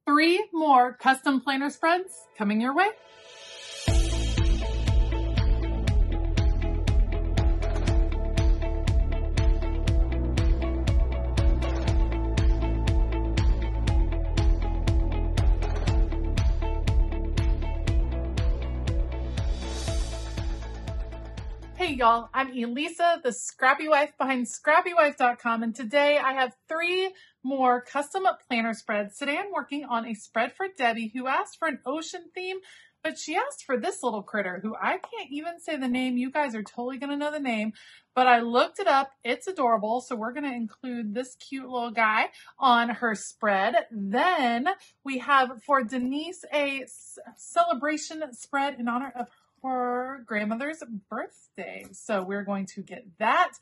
3 more custom planner spreads coming your way. Hey y'all, I'm Elisa, the Scrappy Wife behind ScrappyWife.com, and today I have 3 more custom planner spreads. Today I'm working on a spread for Debbie, who asked for an ocean theme, but she asked for this little critter who I can't even say the name. You guys are totally going to know the name, but I looked it up. It's adorable, so we're going to include this cute little guy on her spread. Then we have for Denise a celebration spread in honor of her grandmother's birthday. So we're going to get that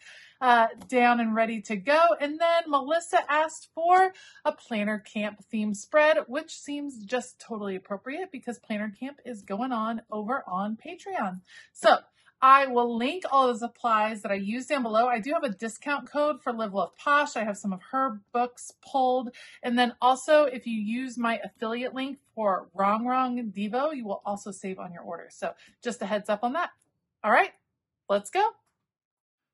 down and ready to go. And then Melissa asked for a planner camp theme spread, which seems just totally appropriate because planner camp is going on over on Patreon. So I will link all of the supplies that I use down below. I do have a discount code for Live Love Posh. I have some of her books pulled. And then also, if you use my affiliate link for Wrong Devo, you will also save on your order. So just a heads up on that. All right, let's go.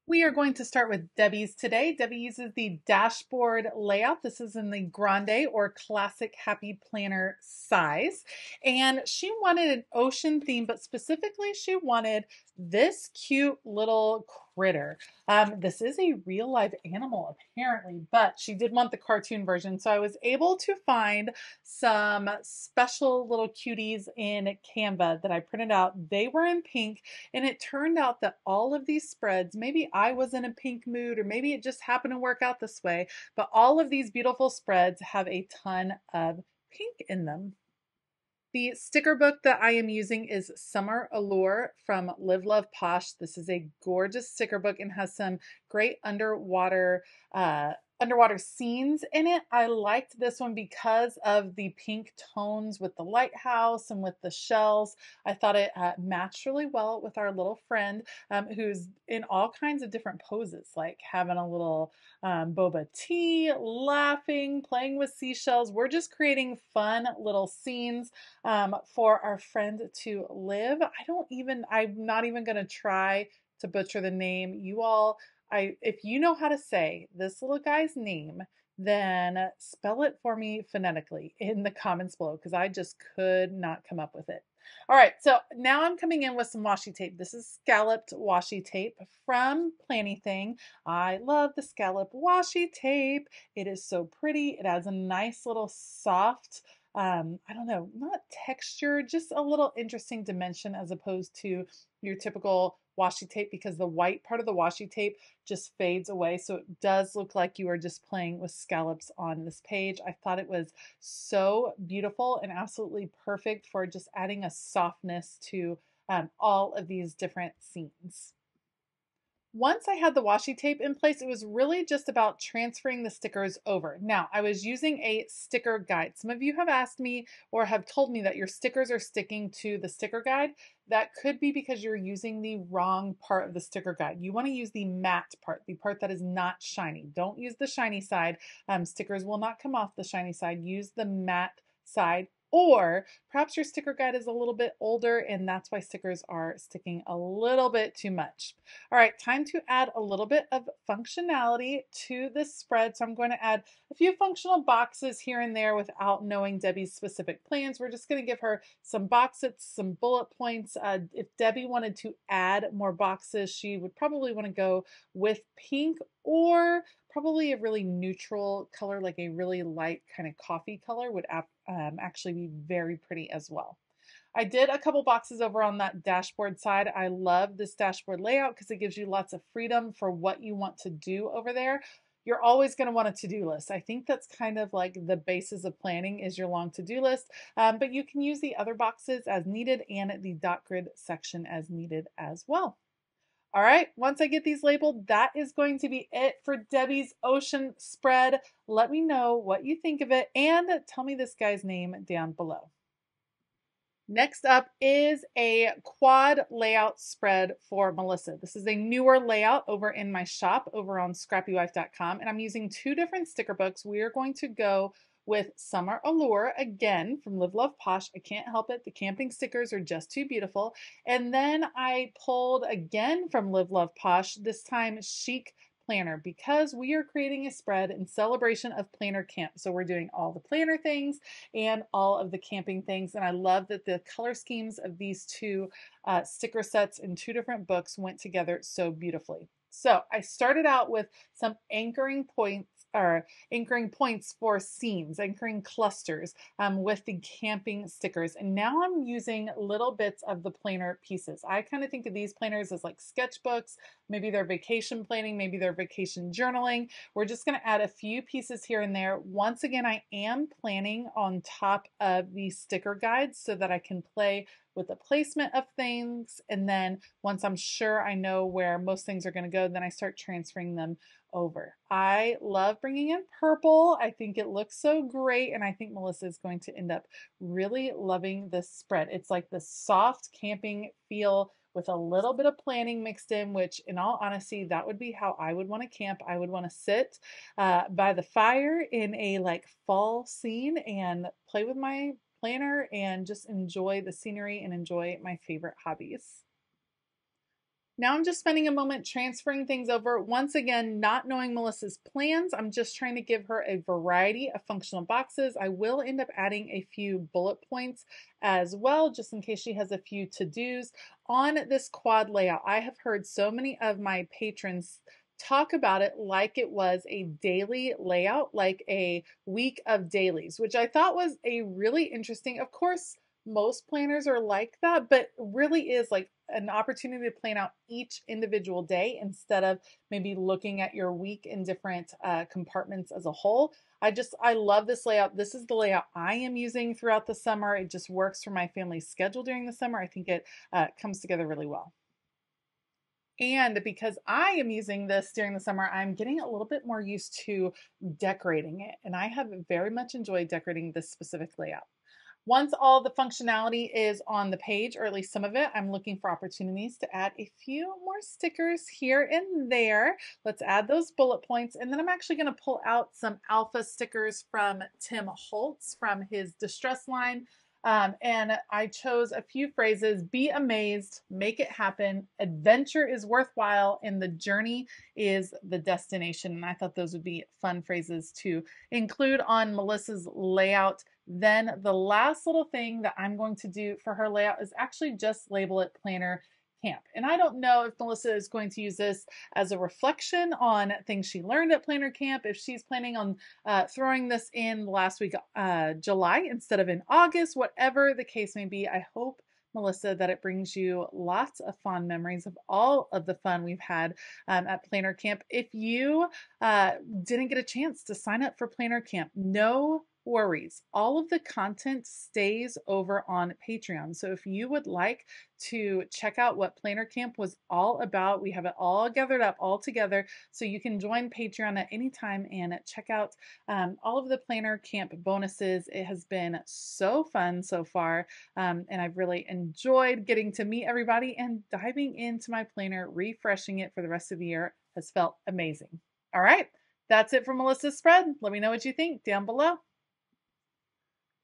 We are going to start with Debbie's today. Debbie uses the dashboard layout. This is in the Grande or Classic Happy Planner size. And she wanted an ocean theme, but specifically she wanted this cute little critter. This is a real live animal apparently, but she did want the cartoon version. So I was able to find some special little cuties in Canva that I printed out. They were in pink, and it turned out that all of these spreads, maybe I was in a pink mood or maybe it just happened to work out this way, but all of these beautiful spreads have a ton of pink in them. The sticker book that I am using is Summer Allure from Live Love Posh. This is a gorgeous sticker book and has some great underwater scenes in it. I liked this one because of the pink tones with the lighthouse and with the shells. I thought it matched really well with our little friend who's in all kinds of different poses, like having a little boba tea, laughing, playing with seashells. We're just creating fun little scenes for our friend to live. I'm not even going to try to butcher the name. You all, if you know how to say this little guy's name, then spell it for me phonetically in the comments below, because I just could not come up with it. All right, so now I'm coming in with some washi tape. This is scalloped washi tape from Plannything. I love the scallop washi tape. It is so pretty. It has a nice little soft, I don't know, not texture, just a little interesting dimension as opposed to your typical washi tape, because the white part of the washi tape just fades away. So it does look like you are just playing with scallops on this page. I thought it was so beautiful and absolutely perfect for just adding a softness to all of these different scenes. Once I had the washi tape in place, it was really just about transferring the stickers over. Now, I was using a sticker guide. Some of you have asked me or have told me that your stickers are sticking to the sticker guide. That could be because you're using the wrong part of the sticker guide. You want to use the matte part, the part that is not shiny. Don't use the shiny side. Stickers will not come off the shiny side. Use the matte side. Or perhaps your sticker guide is a little bit older and that's why stickers are sticking a little bit too much. All right, time to add a little bit of functionality to this spread. So I'm going to add a few functional boxes here and there without knowing Debbie's specific plans. We're just going to give her some boxes, some bullet points. If Debbie wanted to add more boxes, she would probably want to go with pink or probably a really neutral color, like a really light kind of coffee color would actually be very pretty as well. I did a couple boxes over on that dashboard side. I love this dashboard layout because it gives you lots of freedom for what you want to do over there. You're always going to want a to-do list. I think that's kind of like the basis of planning is your long to-do list, but you can use the other boxes as needed and the dot grid section as needed as well. All right, once I get these labeled, that is going to be it for Debbie's ocean spread. Let me know what you think of it and tell me this guy's name down below. Next up is a quad layout spread for Melissa. This is a newer layout over in my shop over on ScrappyWife.com, and I'm using 2 different sticker books. We are going to go with Summer Allure, again from Live Love Posh. I can't help it. The camping stickers are just too beautiful. And then I pulled again from Live Love Posh, this time Chic planner, because we are creating a spread in celebration of planner camp. So we're doing all the planner things and all of the camping things. And I love that the color schemes of these two sticker sets in two different books went together so beautifully. So I started out with some anchoring points for scenes, anchoring clusters with the camping stickers. And now I'm using little bits of the planner pieces. I kind of think of these planners as like sketchbooks. Maybe they're vacation planning, maybe they're vacation journaling. We're just going to add a few pieces here and there. Once again, I am planning on top of the sticker guides so that I can play with the placement of things. And then once I'm sure I know where most things are going to go, then I start transferring them over. I love bringing in purple. I think it looks so great. And I think Melissa is going to end up really loving this spread. It's like the soft camping feel with a little bit of planning mixed in, which in all honesty, that would be how I would want to camp. I would want to sit by the fire in a like fall scene and play with my planner and just enjoy the scenery and enjoy my favorite hobbies. Now I'm just spending a moment transferring things over. Once again, not knowing Melissa's plans, I'm just trying to give her a variety of functional boxes. I will end up adding a few bullet points as well, just in case she has a few to-dos. On this quad layout, I have heard so many of my patrons talk about it like it was a daily layout, like a week of dailies, which I thought was a really interesting, of course, most planners are like that, but really is like an opportunity to plan out each individual day instead of maybe looking at your week in different compartments as a whole. I love this layout. This is the layout I am using throughout the summer. It just works for my family's schedule during the summer. I think it comes together really well. And because I am using this during the summer, I'm getting a little bit more used to decorating it. And I have very much enjoyed decorating this specific layout. Once all the functionality is on the page, or at least some of it, I'm looking for opportunities to add a few more stickers here and there. Let's add those bullet points. And then I'm actually going to pull out some alpha stickers from Tim Holtz from his Distress line. And I chose a few phrases: be amazed, make it happen, adventure is worthwhile, and the journey is the destination. And I thought those would be fun phrases to include on Melissa's layout. Then the last little thing that I'm going to do for her layout is actually just label it Planner Camp. And I don't know if Melissa is going to use this as a reflection on things she learned at Planner Camp, if she's planning on throwing this in the last week, July, instead of in August, whatever the case may be. I hope, Melissa, that it brings you lots of fond memories of all of the fun we've had at Planner Camp. If you didn't get a chance to sign up for Planner Camp, no worries. All of the content stays over on Patreon. So if you would like to check out what Planner Camp was all about, we have it all gathered up all together. So you can join Patreon at any time and check out all of the Planner Camp bonuses. It has been so fun so far. And I've really enjoyed getting to meet everybody, and diving into my planner, refreshing it for the rest of the year has felt amazing. All right, that's it for Melissa's spread. Let me know what you think down below.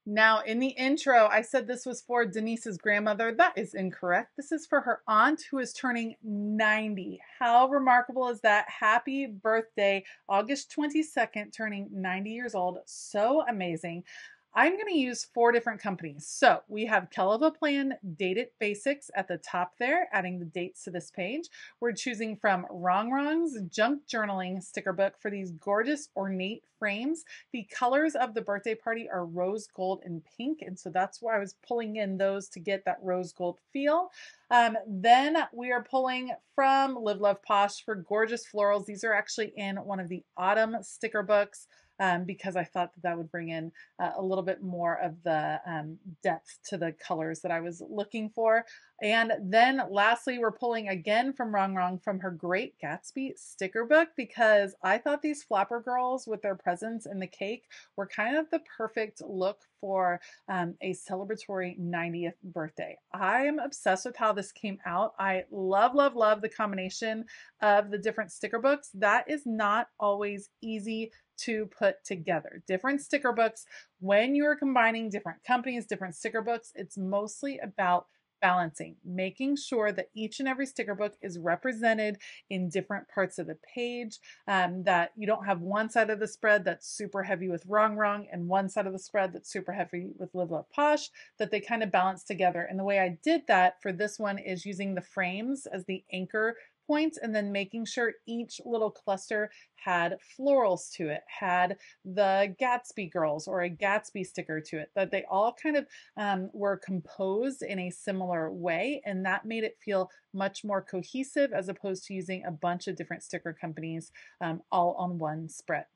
Now, in the intro, I said this was for Denise's grandmother. That is incorrect. This is for her aunt, who is turning 90. How remarkable is that? Happy birthday, August 22nd, turning 90 years old. So amazing. I'm going to use 4 different companies. So we have Keleva Plan Date It Basics at the top there, adding the dates to this page. We're choosing from Wrong Wrong's Junk Journaling sticker book for these gorgeous ornate frames. The colors of the birthday party are rose gold and pink, and so that's why I was pulling in those to get that rose gold feel. Then we are pulling from Live Love Posh for gorgeous florals. These are actually in one of the autumn sticker books. Because I thought that would bring in a little bit more of the depth to the colors that I was looking for. And then lastly, we're pulling again from Wrong Wrong from her Great Gatsby sticker book, because I thought these flapper girls with their presents and the cake were kind of the perfect look for a celebratory 90th birthday. I am obsessed with how this came out. I love, love, love the combination of the different sticker books. That is not always easy to put together. Different sticker books, when you're combining different companies, different sticker books, it's mostly about balancing, making sure that each and every sticker book is represented in different parts of the page, that you don't have one side of the spread that's super heavy with wrong, and one side of the spread that's super heavy with live, love, posh, that they kind of balance together. And the way I did that for this one is using the frames as the anchor points, and then making sure each little cluster had florals to it, had the Gatsby girls or a Gatsby sticker to it, that they all kind of were composed in a similar way, and that made it feel much more cohesive as opposed to using a bunch of different sticker companies all on one spread.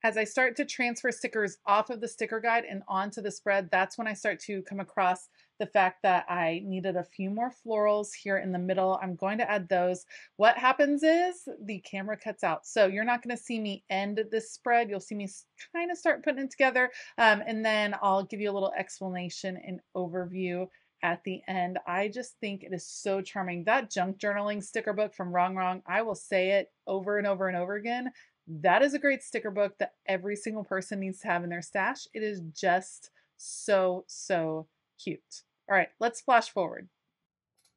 As I start to transfer stickers off of the sticker guide and onto the spread, that's when I start to come across the fact that I needed a few more florals here in the middle. I'm going to add those. What happens is the camera cuts out. So you're not going to see me end this spread. You'll see me kind of start putting it together. And then I'll give you a little explanation and overview at the end. I just think it is so charming. That junk journaling sticker book from Wrong, I will say it over and over and over again. That is a great sticker book that every single person needs to have in their stash. It is just so, so cute. All right, let's flash forward.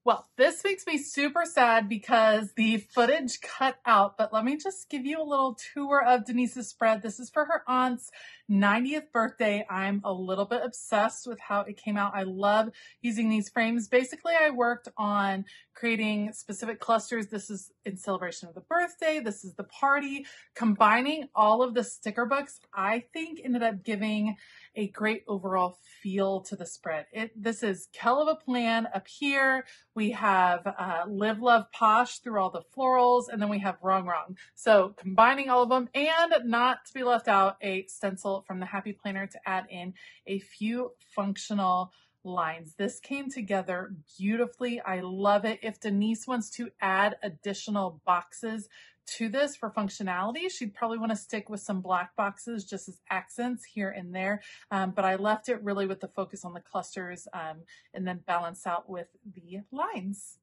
Well, this makes me super sad because the footage cut out, but let me just give you a little tour of Denise's spread. This is for her aunt's 90th birthday. I'm a little bit obsessed with how it came out. I love using these frames. Basically, I worked on creating specific clusters. This is in celebration of the birthday. This is the party. Combining all of the sticker books, I think ended up giving a great overall feel to the spread. This is hell of a plan up here. We have Live, Love, Posh through all the florals, and then we have Wrong. So combining all of them, and not to be left out, a stencil from the Happy Planner to add in a few functional lines. This came together beautifully. I love it. If Denise wants to add additional boxes to this for functionality, she'd probably want to stick with some black boxes just as accents here and there. But I left it really with the focus on the clusters and then balance out with the lines.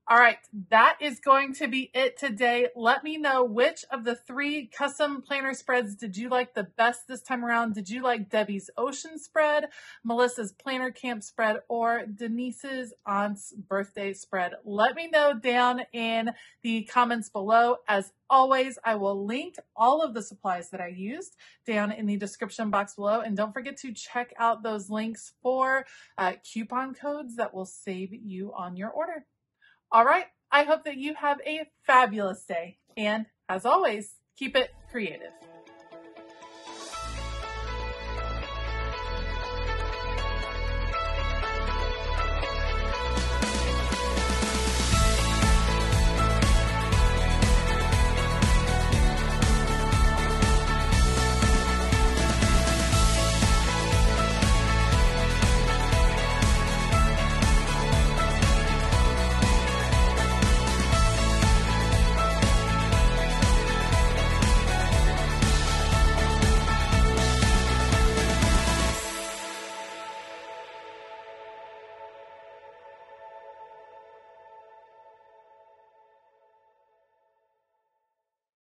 All right, that is going to be it today. Let me know which of the 3 custom planner spreads did you like the best this time around. Did you like Debbie's ocean spread, Melissa's planner camp spread, or Denise's aunt's birthday spread? Let me know down in the comments below. As always, I will link all of the supplies that I used down in the description box below. And don't forget to check out those links for coupon codes that will save you on your order. All right, I hope that you have a fabulous day. And as always, keep it creative.